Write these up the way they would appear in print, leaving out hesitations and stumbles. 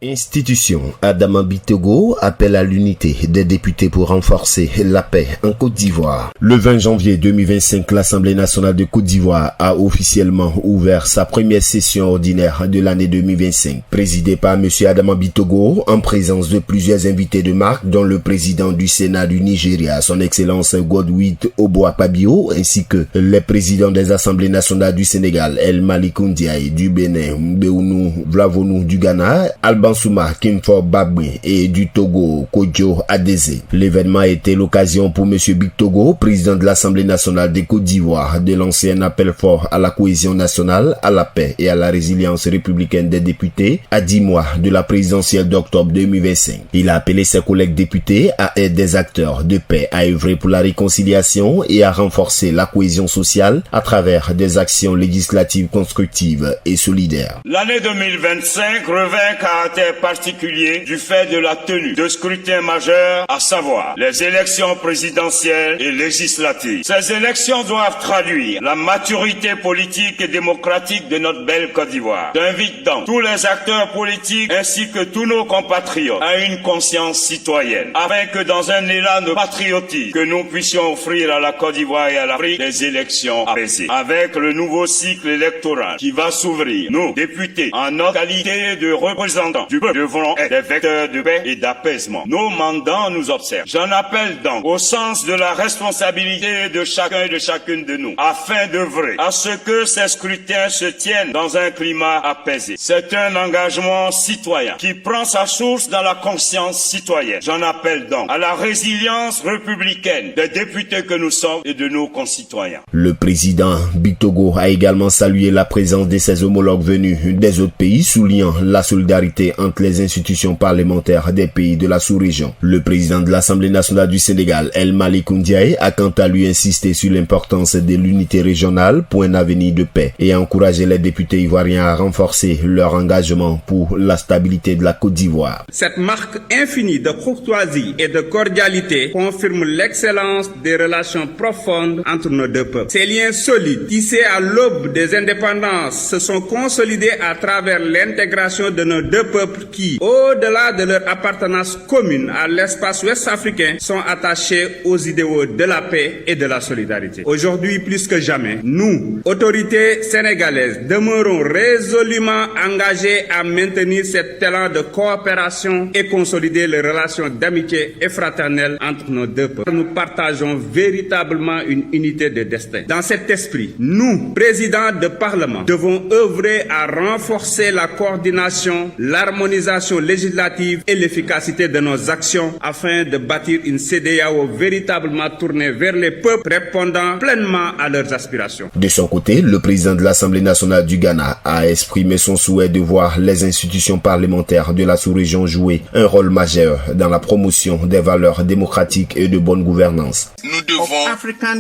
Institution. Adama Bitogo appelle à l'unité des députés pour renforcer la paix en Côte d'Ivoire. Le 20 janvier 2025, l'Assemblée nationale de Côte d'Ivoire a officiellement ouvert sa première session ordinaire de l'année 2025, présidée par M. Adama Bitogo, en présence de plusieurs invités de marque, dont le président du Sénat du Nigeria, son Excellence Godwin Oboakpabio, ainsi que les présidents des assemblées nationales du Sénégal, El Malick Ndiaye du Bénin, Mbéounou Vlavonou du Ghana, Alban Souma Kimfor Babwe et du Togo, Kodjo Adeze. L'événement a été l'occasion pour M. Bitogo, président de l'Assemblée nationale des Côte d'Ivoire, de lancer un appel fort à la cohésion nationale, à la paix et à la résilience républicaine des députés à 10 mois de la présidentielle d'octobre 2025. Il a appelé ses collègues députés à être des acteurs de paix, à œuvrer pour la réconciliation et à renforcer la cohésion sociale à travers des actions législatives constructives et solidaires. L'année 2025 revêt un caractère particulier du fait de la tenue de scrutins majeurs, à savoir les élections présidentielles et législatives. Ces élections doivent traduire la maturité politique et démocratique de notre belle Côte d'Ivoire. J'invite donc tous les acteurs politiques ainsi que tous nos compatriotes à une conscience citoyenne, afin que dans un élan de patriotisme, que nous puissions offrir à la Côte d'Ivoire et à l'Afrique des élections apaisées. Avec le nouveau cycle électoral qui va s'ouvrir, nous, députés, en notre qualité de représentants du peuple, devrons être des vecteurs de paix et d'apaisement. Nos mandants nous observent. J'en appelle donc au sens de la responsabilité de chacun et de chacune de nous, afin d'œuvrer à ce que ces scrutins se tiennent dans un climat apaisé. C'est un engagement citoyen qui prend sa source dans la conscience citoyenne. J'en appelle donc à la résilience républicaine des députés que nous sommes et de nos concitoyens. Le président Bitogo a également salué la présence de ses homologues venus des autres pays, soulignant la solidarité entre les institutions parlementaires des pays de la sous-région. Le président de l'Assemblée nationale du Sénégal, El Malick Ndiaye, a quant à lui insisté sur l'importance de l'unité régionale pour un avenir de paix et a encouragé les députés ivoiriens à renforcer leur engagement pour la stabilité de la Côte d'Ivoire. Cette marque infinie de courtoisie et de cordialité confirme l'excellence des relations profondes entre nos deux peuples. Ces liens solides, tissés à l'aube des indépendances, se sont consolidés à travers l'intégration de nos deux peuples qui, au-delà de leur appartenance commune à l'espace ouest-africain, sont attachés aux idéaux de la paix et de la solidarité. Aujourd'hui, plus que jamais, nous, autorités sénégalaises, demeurons résolument engagés à maintenir cet élan de coopération et consolider les relations d'amitié et fraternelle entre nos deux peuples. Nous partageons véritablement une unité de destin. Dans cet esprit, nous, présidents de Parlement, devons œuvrer à renforcer la coordination, l'harmonisation législative et l'efficacité de nos actions afin de bâtir une CEDEAO véritablement tournée vers les peuples, répondant pleinement à leurs aspirations. De son côté, le président de l'Assemblée nationale du Ghana a exprimé son souhait de voir les institutions parlementaires de la sous-région jouer un rôle majeur dans la promotion des valeurs démocratiques et de bonne gouvernance. Nous devons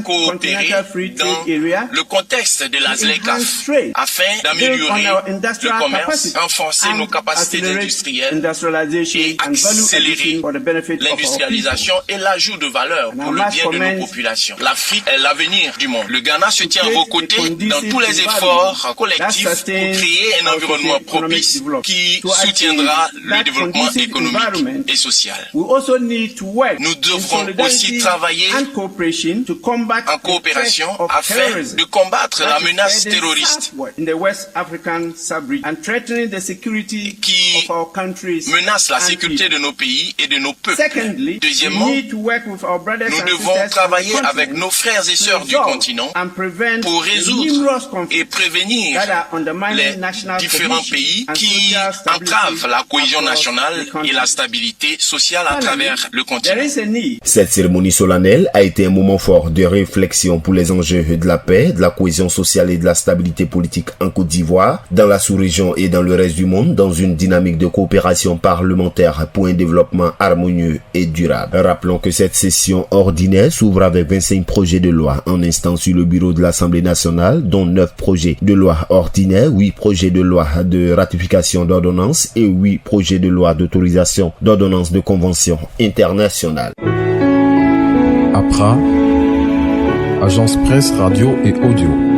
coopérer dans le contexte de la ZLECAf afin d'améliorer le commerce, renforcer nos capacités industrielles et accélérer l'industrialisation et l'ajout de valeur pour le bien de nos populations. L'Afrique est l'avenir du monde. Le Ghana se tient à vos côtés dans tous les efforts collectifs pour créer un environnement propice qui soutiendra le développement économique et social. Nous devrons aussi travailler en coopération afin de combattre la menace terroriste qui menace la sécurité de nos pays et de nos peuples. Deuxièmement, nous devons travailler avec nos frères et sœurs du continent pour résoudre et prévenir les différents pays qui entravent la cohésion nationale et la stabilité sociale à travers le continent. Cette cérémonie solennelle a été un moment fort de réflexion pour les enjeux de la paix, de la cohésion sociale et de la stabilité politique en Côte d'Ivoire, dans la sous-région et dans le reste du monde, dans une dynamique de coopération parlementaire pour un développement harmonieux et durable. Rappelons que cette session ordinaire s'ouvre avec 25 projets de loi en instance sur le bureau de l'Assemblée nationale, dont 9 projets de loi ordinaires, 8 projets de loi de ratification d'ordonnances et 8 projets de loi d'autorisation d'ordonnances de convention internationale. APRA, Agence Presse, Radio et Audio.